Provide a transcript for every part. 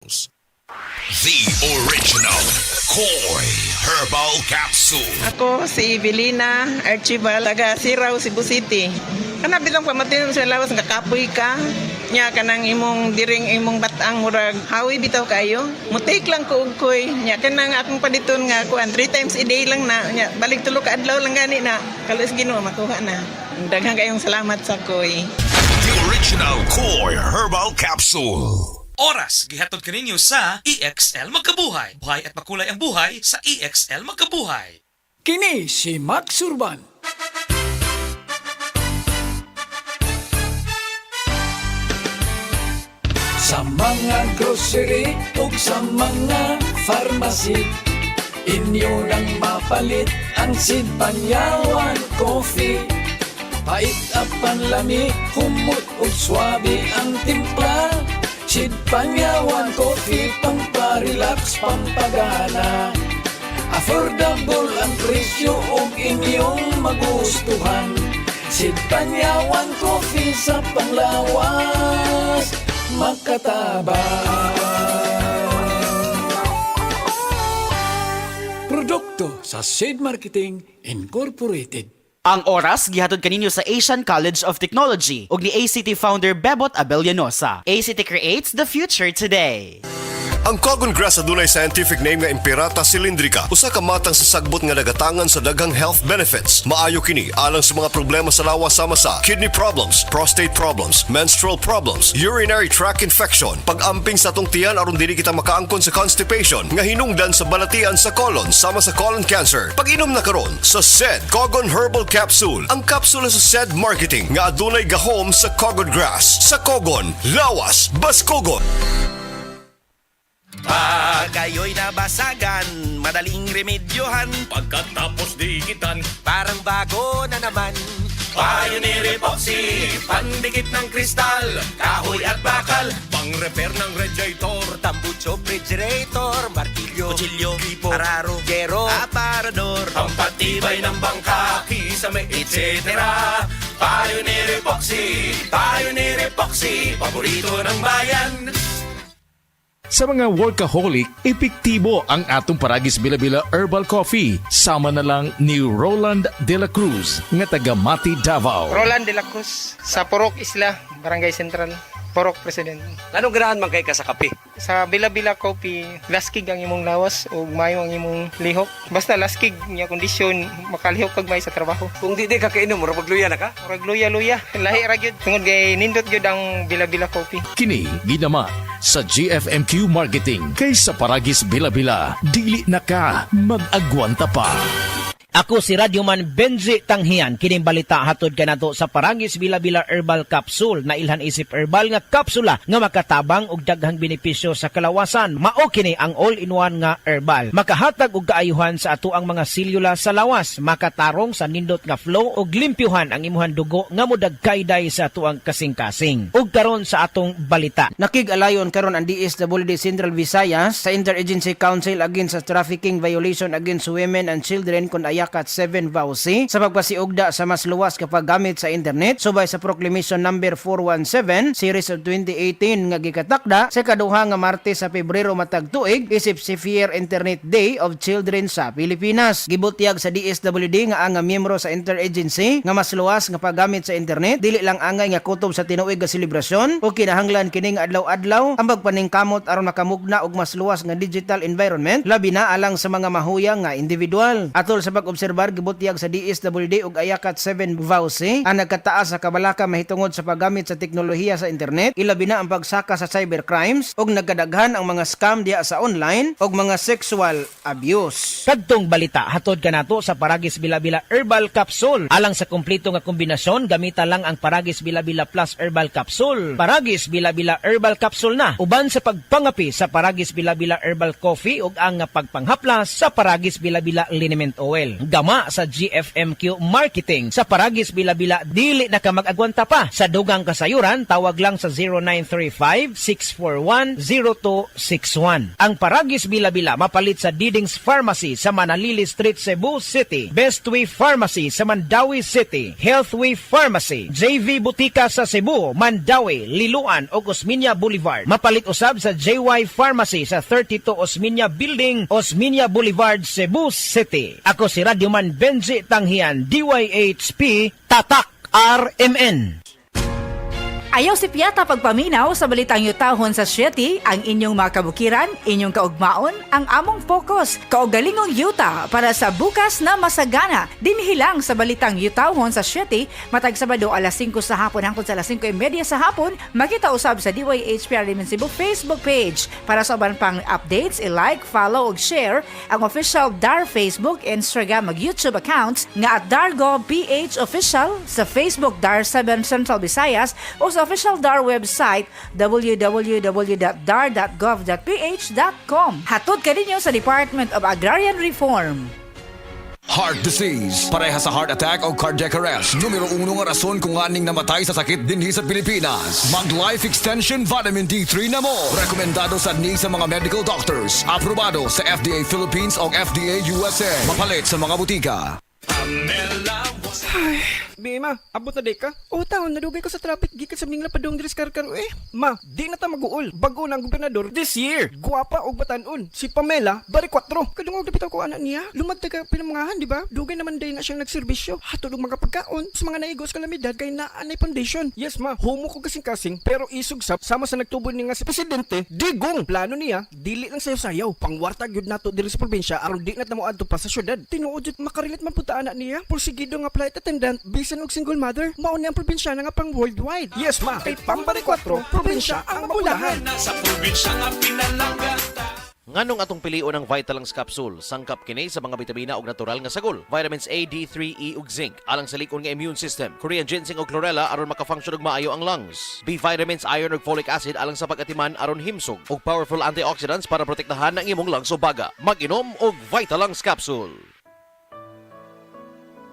The original Koi Herbal Capsule. Ako si Evelina Archibald, taga Siraw, Cebu City. Kana bilang pamatin sa lawas nga kapoy ka. Nya kanang imong diring imong batang murag hawi bitaw kayo. Mutik lang ko og koy. Nya kanang akong paditon nga kuan 3 times a day lang na. Nya balik tulo ka adlaw lang gani na. Kalos Ginoo makuha na. Daghang kayong salamat sa koy. The original Koi Herbal Capsule. Oras, gihatod kaninyo sa EXL Magkabuhay. Buhay at makulay ang buhay sa EXL Magkabuhay. Kini si Max Urban. Sa mga grocery ug sa mga pharmacy, inyo nang mapalit ang Sid Panyawan Coffee. Pait at panlami, humot ug swabe ang timpla. Sid Panyawan Coffee, pamparelax, pampagana. Affordable ang presyo ug inyong magustuhan. Sid Panyawan Coffee sa panglawas, makatabang. Produkto sa Sid Marketing Incorporated. Ang oras gihatod kaninyo sa Asian College of Technology ug ni ACT founder Bebot Abellanosa. ACT creates the future today. Ang Cogon grass adunay scientific name nga Impirata cylindrica, usa ka matang sa sagbot nga nagatangan sa daghang health benefits. Maayo kini alang sa mga problema sa lawas sama sa kidney problems, prostate problems, menstrual problems, urinary tract infection, pag-amping sa atong tiyan aron dili kita makaangkon sa constipation nga hinungdan sa balatian sa colon sama sa colon cancer. Pag-inom na karon sa SED Cogon Herbal Capsule, ang kapsula sa SED Marketing nga adunay gahom sa Cogon grass. Sa Cogon, lawas, Baskogon. Pag kayo'y nabasagan, madaling remedyohan. Pagkatapos dikitan, Parang bago na naman. Pioneer Epoxy, pandikit ng kristal, kahoy at bakal, pang-repair ng radiator, Tambucho, refrigerator, martilyo, kutsilyo, gripo, araro, gero, aparador. pampatibay ng bangka, kisame, etc. Pioneer Epoxy, paborito ng bayan. Sa mga workaholic, epektibo ang atong Paragis Bila-Bila Herbal Coffee. Sama na lang ni Roland De La Cruz, nga taga Mati, Davao. Roland de la Cruz, sa Purok Isla, Barangay Central, Purok President. Anong ganahan man kay ka sa kape? Sa Bila-Bila Coffee, laskig ang imong lawas o mayo ang imong lihok. Basta laskig niya kondisyon, makalihok kag may sa trabaho. Kung di ka kainom, mura magluya na ka? Murag luya-luya, lahi ra gyud. Tungod kay nindot gyud ang Bila-Bila Coffee. Kini ginama sa GFMQ Marketing. Kay sa Paragis Bila-Bila, dili na ka mag-agwanta pa. Ako si Radyoman Benji Tanghian, kining balita hatod kanato sa Paragis Bila-Bila Herbal Capsule na ilhan isip herbal nga kapsula nga makatabang og daghang benepisyo sa kalawasan. Mao kini ang all-in-one nga herbal. Makahatag og kaayuhan sa ato ang mga selula sa lawas, makatarong sa nindot nga flow og limpyuhan ang imuhang dugo nga modagkayday sa ato ang kasing-kasing. Ug karon sa atong balita. Nakig-alayon karon ang DSWD Central Visayas sa Interagency Council Against sa Trafficking Violation Against Women and Children kun Yakat 7 Vauci sa pagpasiugda sa mas luwas kapag gamit sa internet subay sa Proclamation number 417 series of 2018 nga gikatakda sa kaduha nga Martes sa Pebrero matag tuig isip si Fair Internet Day of Children sa Pilipinas. Gibutyag sa DSWD nga ang miyembro sa interagency nga mas luwas nga paggamit sa internet dili lang angay nga kutob sa tinuig nga selebrasyon o kinahanglan kining adlaw-adlaw ang pagpaningkamot aron makamugna og mas luwas nga digital environment labi na alang sa mga mahuyang nga individual. Atol sa obserbar gibutyag sa DSWD ug Ayakat 7 Vauci ang nagkataas sa kabalaka mahitungod sa paggamit sa teknolohiya sa internet, ilabi na ang pagsaka sa cybercrimes ug nagkadaghan ang mga scam diya sa online ug mga sexual abuse. Kadtong balita hatod kanato sa Paragis Bila-Bila Herbal Capsule. Alang sa kumpleto nga kombinasyon, gamita lang ang Paragis Bila-Bila Plus Herbal Capsule. Paragis Bila-Bila Herbal Capsule na uban sa pagpangapi sa Paragis Bila-Bila Herbal Coffee ug ang pagpanghaplas sa Paragis Bila-Bila Liniment Oil. Gama sa GFMQ Marketing. Sa Paragis Bila-Bila, dili na ka mag-agwanta pa. Sa dugang kasayuran, tawag lang sa 0935-641-0261. Ang Paragis Bila-Bila mapalit sa Diding's Pharmacy sa Manalili Street, Cebu City. Bestway Pharmacy sa Mandawi City. Healthway Pharmacy, JV Butika sa Cebu, Mandawi, Liluan o Osmeña Boulevard. Mapalit usab sa JY Pharmacy sa 32 Osmeña Building, Osmeña Boulevard, Cebu City. Ako si Radyoman Benji Tanghian, DYHP, Tatak RMN. Ayaw si Piata pagpaminaw sa balitang yutahon sa Sieti, ang inyong mga kabukiran, inyong kaugmaon, ang among focus, kaugalingong yuta para sa bukas na masagana. Dinhilang sa balitang yutahon sa Sieti, matag Sabado alas 5 sa hapon hangtod sa alas 5:30 sa hapon, makita usab sa DYHP Aliman Cebu Facebook page. Para sa uban pang updates, i-like, follow ug share ang official DAR Facebook, Instagram ug YouTube accounts nga at DarGovPH Official sa Facebook DAR 7 Central Visayas o sa official DAR website www.dar.gov.ph.com. Hatod ka ninyo sa Department of Agrarian Reform. Heart disease, pareha sa heart attack o cardiac arrest. Numero 1 nga rason kung aning namatay sa sakit dinhi sa Pilipinas. Mag Life Extension Vitamin D3 na mo. Rekomendado sa ni sa mga medical doctors. Aprobado sa FDA Philippines o FDA USA. Mapalit sa mga butika. Ay, Bima, abot na day ka? O taon, nadugay ko sa traffic, gikan sa mingla padong diris karkar. Ma, di na ta mag-uol. Bago na ang gobernador this year. Guwapa og batanon. Si Pamela, bari 4. Kadungog na bitaw ko anak niya. Lumagtag ka pinamangahan, di ba? Dugay naman day na siyang nagserbisyo. Hatod og mga pagkaon sa mga naigos kalamidad kay naanay foundation. Yes ma, humo ko kasing-kasing, pero isugsap sama sa nagtubo ni nga si presidente, digong plano niya, dili lang sayaw-sayaw. Pangwartag yun nato diri sa probinsya aron di na mo adto pa sa syudad. Tinuod jud makarilit man punta anak niya. Porsigido nga flight attendant, bisan og single mother, mao ni ang probinsya nga pang worldwide. Yes ma, kay Pambari 4, probinsya ang mabulahan. Sa probinsya nga pinalangata. Nganong atong pilion ang Vitalangs Capsule, sangkap kini sa mga bitamina ug natural nga sagol, vitamins A, D3, E ug zinc, alang sa likon nga immune system, Korean ginseng ug chlorella aron makafunction ug maayo ang lungs, B vitamins, iron ug folic acid alang sa pag-atiman aron himsog, ug powerful antioxidants para protektahan ang imong lungs ug baga. Mag-inom og Vitalangs Capsule.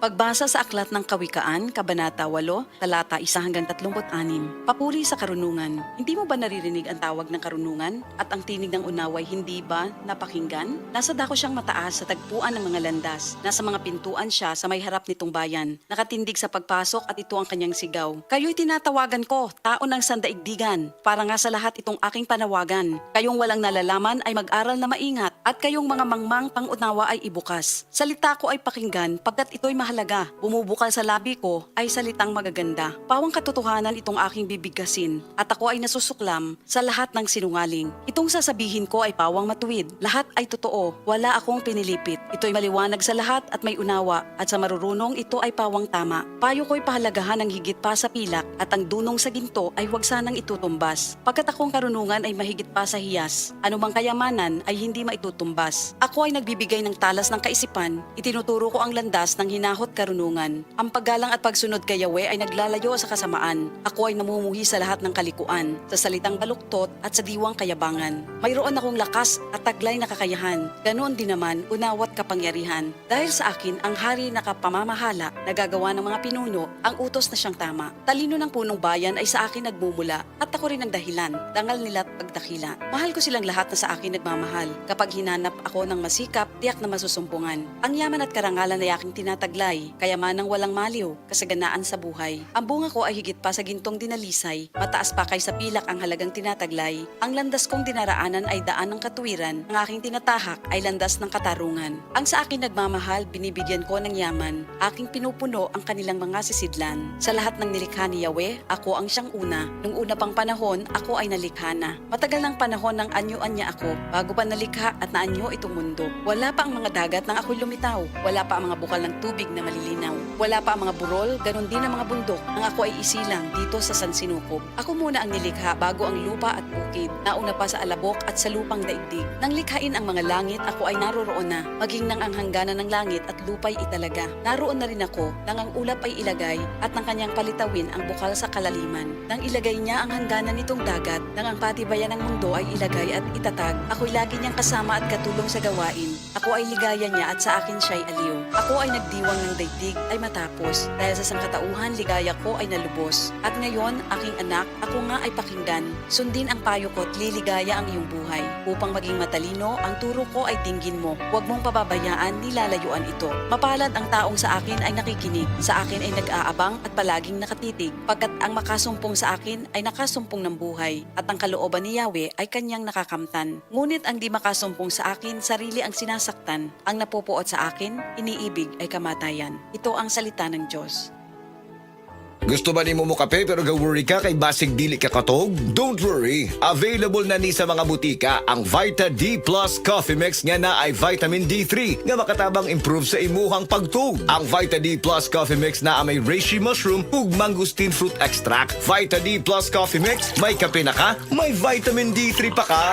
Pagbasa sa Aklat ng Kawikaan, Kabanata 8, talata 1-36. Papuri sa karunungan. Hindi mo ba naririnig ang tawag ng karunungan? At ang tinig ng unaway hindi ba napakinggan? Nasa dako siyang mataas sa tagpuan ng mga landas. Nasa mga pintuan siya sa may harap nitong bayan. Nakatindig sa pagpasok at ito ang kanyang sigaw. Kayo'y tinatawagan ko, tao ng sandaigdigan. Para nga sa lahat itong aking panawagan. Kayong walang nalalaman ay mag-aral na maingat. At kayong mga mangmang pangunawa ay ibukas. Salita ko ay pakinggan pagkat ito'y mahalaga. Bumubukal sa labi ko ay salitang magaganda. Pawang katotohanan itong aking bibigkasin at ako ay nasusuklam sa lahat ng sinungaling. Itong sasabihin ko ay pawang matuwid. Lahat ay totoo. Wala akong pinilipit. Ito'y maliwanag sa lahat at may unawa at sa marurunong ito ay pawang tama. Payo ko'y pahalagahan ng higit pa sa pilak at ang dunong sa ginto ay huwag sanang itutumbas. Pagkat akong karunungan ay mahigit pa sa hiyas. Anumang kayamanan ay hindi maitutumbas. Ako ay nagbibigay ng talas ng kaisipan. Itinuturo ko ang landas ng hinahon karunungan. Ang paggalang at pagsunod kay Yahweh ay naglalayo sa kasamaan. Ako ay namumuhi sa lahat ng kalikuan, sa salitang baluktot at sa diwang kayabangan. Mayroon akong lakas at taglay na kakayahan. Ganoon din naman, unawat kapangyarihan. Dahil sa akin, ang hari na kapamamahala, nagagawa ng mga pinuno, ang utos na siyang tama. Talino ng punong bayan ay sa akin nagmumula at ako rin ang dahilan, dangal nila at pagdakila. Mahal ko silang lahat na sa akin nagmamahal. Kapag hinanap ako ng masikap, tiyak na masusumpungan. Ang yaman at karangalan ay aking tinataglay. Kayamanang walang maliw, kasaganaan sa buhay. Ang bunga ko ay higit pa sa gintong dinalisay, mataas pa kay sa pilak ang halagang tinataglay. Ang landas kong dinaraanan ay daan ng katuwiran, ang aking tinatahak ay landas ng katarungan. Ang sa akin nagmamahal, binibigyan ko ng yaman, aking pinupuno ang kanilang mga sisidlan. Sa lahat ng nilikha ni Yahweh, ako ang siyang una. Nung una pang panahon, ako ay nalikha na. Matagal ng panahon nang anyuan niya ako, bago pa nalikha at naanyo itong mundo. Wala pa ang mga dagat nang ako'y lumitaw, wala pa ang mga bukal ng tubig na na malilinaw. Wala pa ang mga burol, ganon din ang mga bundok nang ako ay isilang dito sa San Sinukob. Ako muna ang nilikha bago ang lupa at bukid, nauna pa sa alabok at sa lupang daigdig. Nang likhain ang mga langit, ako ay naroroon na, maging nang ang hangganan ng langit at lupa'y italaga. Naroon na rin ako nang ang ulap ay ilagay at nang kanyang palitawin ang bukal sa kalaliman. Nang ilagay niya ang hangganan nitong dagat, nang ang patibayan ng mundo ay ilagay at itatag, ako'y lagi niyang kasama at katulong sa gawain. Ako ay ligaya niya at sa akin siya'y aliw. Ako ay nagdiwang ng daigdig ay matapos, dahil sa sangkatauhan ligaya ko ay nalubos. At ngayon, aking anak, ako nga ay pakinggan. Sundin ang payo ko at liligaya ang iyong buhay. Upang maging matalino, ang turo ko ay dinggin mo. Huwag mong pababayaan, nilalayuan ito. Mapalad ang taong sa akin ay nakikinig, sa akin ay nag-aabang at palaging nakatitig, pagkat ang makasumpong sa akin ay nakasumpong ng buhay, at ang kalooban ni Yahweh ay kanyang nakakamtan. Ngunit ang di makasumpong sa akin, sarili ang sinasaktan. Ang napupuot sa akin, iniibig ay kamatayan. Ito ang salita ng Diyos. Gusto ba ni mo kape pero ga-worry ka kay basig dili ka katog? Don't worry! Available na ni sa mga butika ang Vita D Plus Coffee Mix nga na ay vitamin D3 nga makatabang improve sa imuhang pagtug. Ang Vita D Plus Coffee Mix na may reishi mushroom ug mangosteen fruit extract. Vita D Plus Coffee Mix, may kape na ka, may vitamin D3 pa ka!